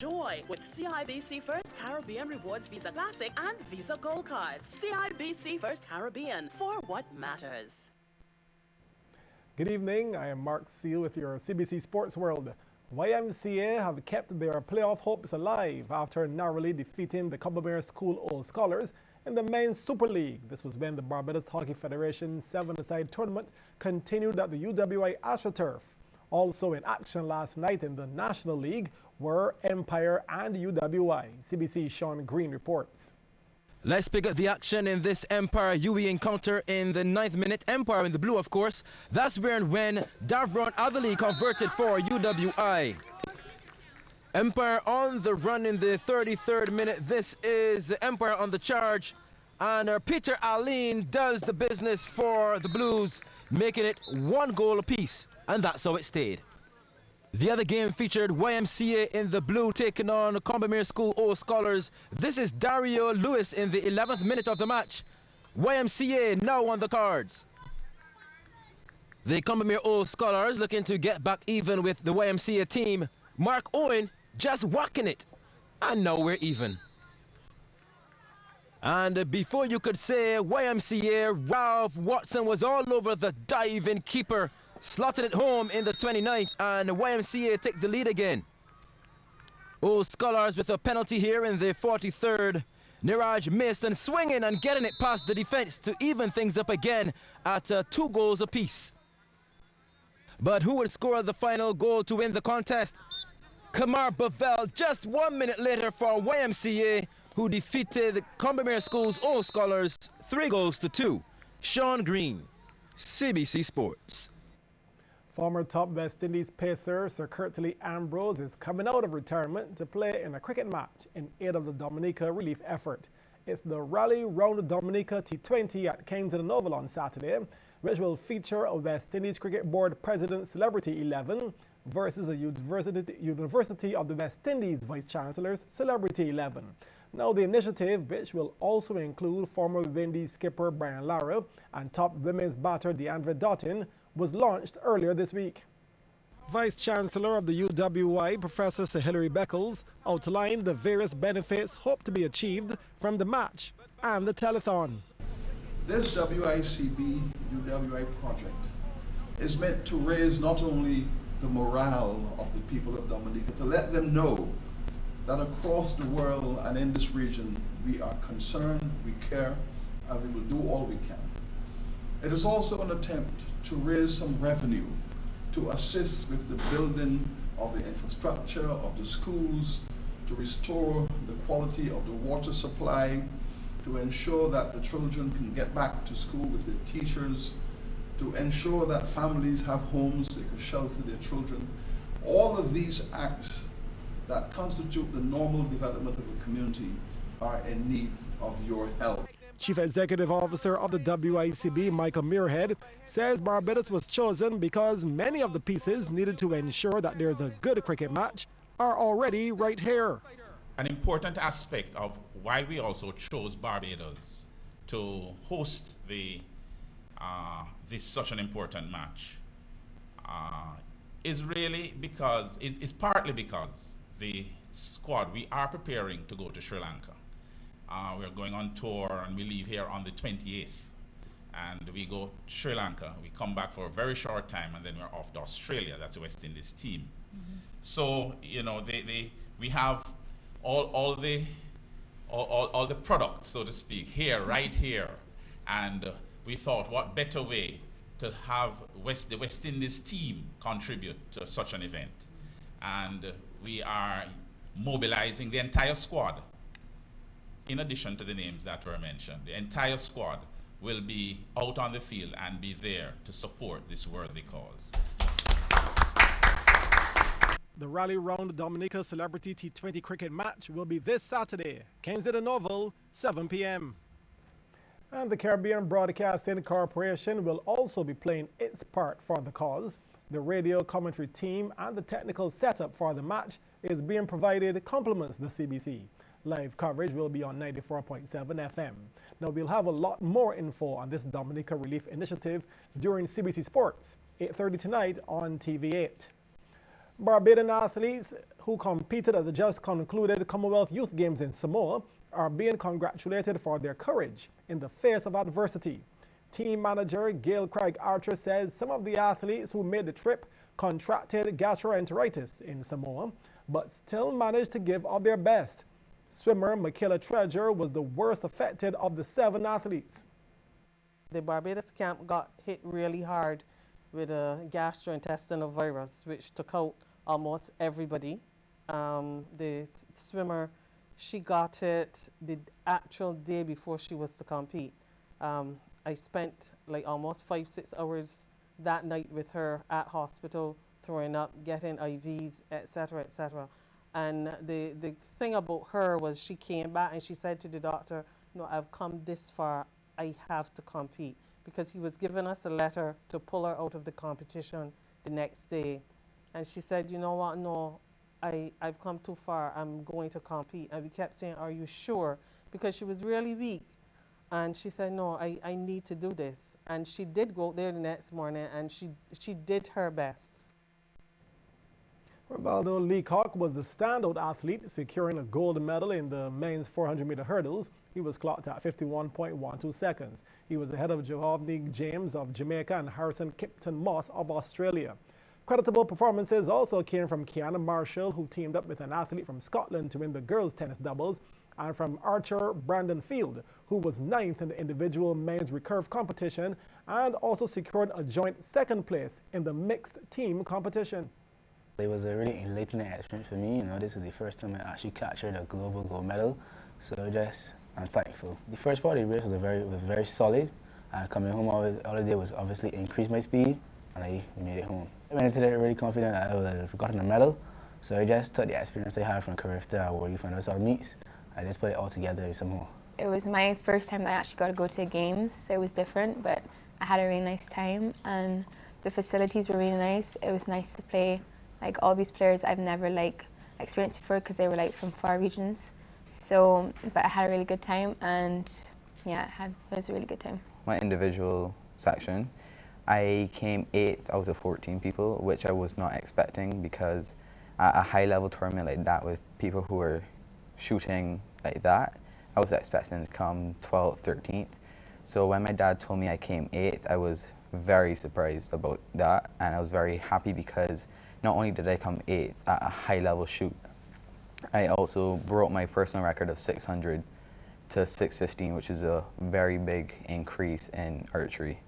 Joy with CIBC First Caribbean Rewards Visa Classic and Visa Gold Cards. CIBC First Caribbean, for what matters. Good evening, I am Mark Seal with your CBC Sports World. YMCA have kept their playoff hopes alive after narrowly defeating the Combermere School Old Scholars in the Men's Super League. This was when the Barbados Hockey Federation 7-a-side tournament continued at the UWI AstroTurf. Also in action last night in the National League were Empire and UWI. CBC's Sean Green reports. Let's pick up the action in this Empire UE encounter in the 9th minute. Empire in the blue, of course. That's when Davron Adderley converted for UWI. Empire on the run in the 33rd minute. This is Empire on the charge. And Peter Aline does the business for the Blues, making it 1 goal apiece. And that's how it stayed. The other game featured YMCA in the blue taking on Combermere School Old Scholars. This is Dario Lewis in the 11th minute of the match. YMCA now on the cards. The Combermere Old Scholars looking to get back even with the YMCA team. Mark Owen just whacking it. And now we're even. And before you could say YMCA, Ralph Watson was all over the diving keeper, slotted it home in the 29th, and YMCA take the lead again. Old Scholars with a penalty here in the 43rd. Niraj Mason swinging and getting it past the defense to even things up again at 2 goals apiece. But who would score the final goal to win the contest? Kamar Bavel just 1 minute later for YMCA, who defeated Combermere School's Old Scholars 3 goals to 2. Sean Green, CBC Sports. Former top West Indies pacer Sir Curtly Ambrose is coming out of retirement to play in a cricket match in aid of the Dominica relief effort. It's the Rally Round Dominica T20 at Kensington Oval on Saturday, which will feature a West Indies Cricket Board President Celebrity 11 versus a University of the West Indies Vice Chancellor's Celebrity 11. Now the initiative, which will also include former Windies skipper Brian Lara and top women's batter DeAndre Doughton, was launched earlier this week. Vice Chancellor of the UWI, Professor Sir Hilary Beckles, outlined the various benefits hoped to be achieved from the match and the telethon. This WICB UWI project is meant to raise not only the morale of the people of Dominica, to let them know that across the world and in this region, we are concerned, we care, and we will do all we can. It is also an attempt to raise some revenue to assist with the building of the infrastructure of the schools, to restore the quality of the water supply, to ensure that the children can get back to school with their teachers, to ensure that families have homes they can shelter their children. All of these acts that constitute the normal development of a community are in need of your help. Chief Executive Officer of the WICB, Michael Muirhead, says Barbados was chosen because many of the pieces needed to ensure that there's a good cricket match are already right here. An important aspect of why we also chose Barbados to host this such an important match is really because, it's partly because the squad, we are preparing to go to Sri Lanka. We're going on tour and we leave here on the 28th. And we go to Sri Lanka, we come back for a very short time, and then we're off to Australia. That's the West Indies team. So, you know, we have all the products, so to speak, here, right here. And we thought, what better way to have the West Indies team contribute to such an event. And we are mobilizing the entire squad. In addition to the names that were mentioned, the entire squad will be out on the field and be there to support this worthy cause. The Rally Round Dominica Celebrity T20 cricket match will be this Saturday, Kensington Oval, 7 p.m. And the Caribbean Broadcasting Corporation will also be playing its part for the cause. The radio commentary team and the technical setup for the match is being provided complements the CBC. Live coverage will be on 94.7 FM. Now we'll have a lot more info on this Dominica Relief Initiative during CBC Sports, 8:30 tonight on TV8. Barbadian athletes who competed at the just concluded Commonwealth Youth Games in Samoa are being congratulated for their courage in the face of adversity. Team manager Gail Craig Archer says some of the athletes who made the trip contracted gastroenteritis in Samoa, but still managed to give of their best. Swimmer Michaela Treasure was the worst affected of the 7 athletes. The Barbados camp got hit really hard with a gastrointestinal virus, which took out almost everybody. The swimmer, she got it the actual day before she was to compete. I spent like almost 5-6 hours that night with her at hospital, throwing up, getting IVs, etc., etc. And the thing about her was she came back and she said to the doctor, no, I've come this far, I have to compete. Because he was giving us a letter to pull her out of the competition the next day. And she said, you know what, no, I've come too far, I'm going to compete. And we kept saying, are you sure? Because she was really weak. And she said, no, I need to do this. And she did go out there the next morning and she did her best. Rivaldo Leacock was the standout athlete, securing a gold medal in the men's 400-meter hurdles. He was clocked at 51.12 seconds. He was ahead of Johovny James of Jamaica and Harrison Kipton Moss of Australia. Creditable performances also came from Kiana Marshall, who teamed up with an athlete from Scotland to win the girls' tennis doubles, and from archer Brandon Field, who was 9th in the individual men's recurve competition and also secured a joint 2nd place in the mixed team competition. It was a really enlightening experience for me. You know, this was the first time I actually captured a global gold medal, so I'm thankful. The first part of the race was very solid. Coming home, all I did was obviously increase my speed, and I made it home. I went into it really confident that I would have gotten a medal, so I just took the experience I had from career to World Youth and sort of meets. I just put it all together somehow. It was my first time that I actually got to go to games, so it was different, but I had a really nice time, and the facilities were really nice. It was nice to play like all these players I've never experienced before because they were from far regions. So, but I had a really good time, and yeah, it was a really good time. My individual section, I came 8th out of 14 people, which I was not expecting because at a high-level tournament like that with people who were shooting like that, I was expecting to come 12th, 13th. So when my dad told me I came 8th, I was very surprised about that, and I was very happy because not only did I come 8th at a high-level shoot, I also broke my personal record of 600 to 615, which is a very big increase in archery.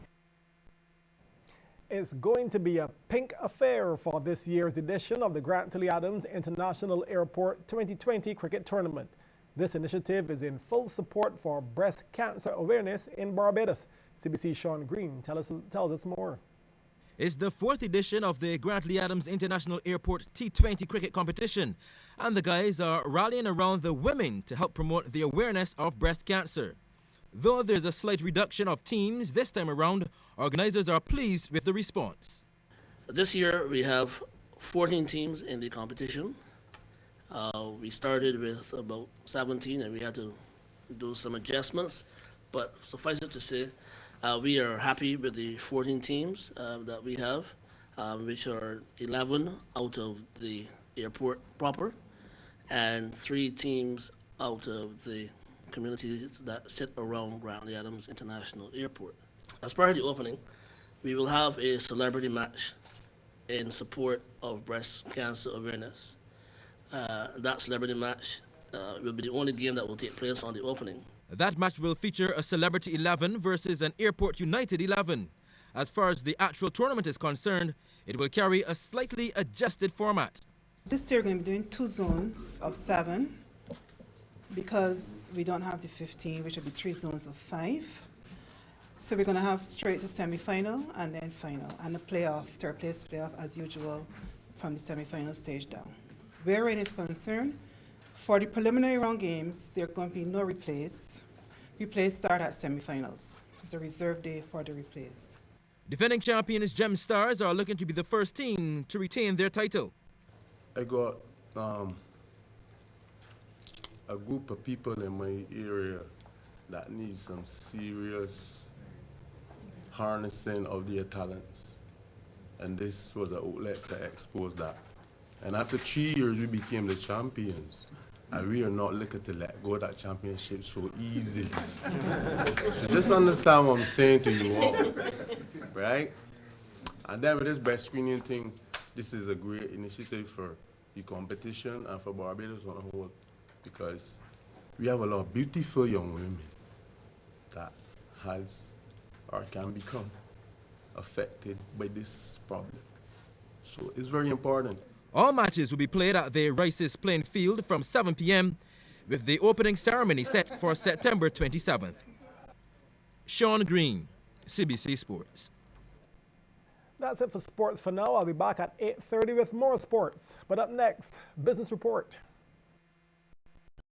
It's going to be a pink affair for this year's edition of the Grantley Adams International Airport 2020 Cricket Tournament. This initiative is in full support for breast cancer awareness in Barbados. CBC Sean Green tells us more. It's the 4th edition of the Grantley Adams International Airport T20 cricket competition, and the guys are rallying around the women to help promote the awareness of breast cancer. Though there's a slight reduction of teams this time around, organizers are pleased with the response. This year we have 14 teams in the competition. We started with about 17 and we had to do some adjustments, but suffice it to say, we are happy with the 14 teams that we have, which are 11 out of the airport proper and 3 teams out of the communities that sit around Grantley Adams International Airport. As part of the opening, we will have a celebrity match in support of breast cancer awareness. That celebrity match will be the only game that will take place on the opening. That match will feature a Celebrity 11 versus an Airport United 11. As far as the actual tournament is concerned, it will carry a slightly adjusted format. This year we're going to be doing 2 zones of 7 because we don't have the 15, which will be 3 zones of 5. So we're going to have straight to semi-final and then final, and the playoff, 3rd place playoff as usual from the semi-final stage down. Wherein is concerned, for the preliminary round games, there are going to be no replays. Replays start at semi-finals. It's a reserve day for the replays. Defending champions Gem Stars are looking to be the first team to retain their title. I got a group of people in my area that need some serious harnessing of their talents, and this was an outlet to expose that. And after 3 years, we became the champions. And we are not looking to let go of that championship so easily. So just understand what I'm saying to you all, right? And then with this breast screening thing, this is a great initiative for the competition and for Barbados on the whole, because we have a lot of beautiful young women that has or can become affected by this problem. So it's very important. All matches will be played at the Rice's playing field from 7 p.m. with the opening ceremony set for September 27th. Sean Green, CBC Sports. That's it for sports for now. I'll be back at 8:30 with more sports. But up next, Business Report.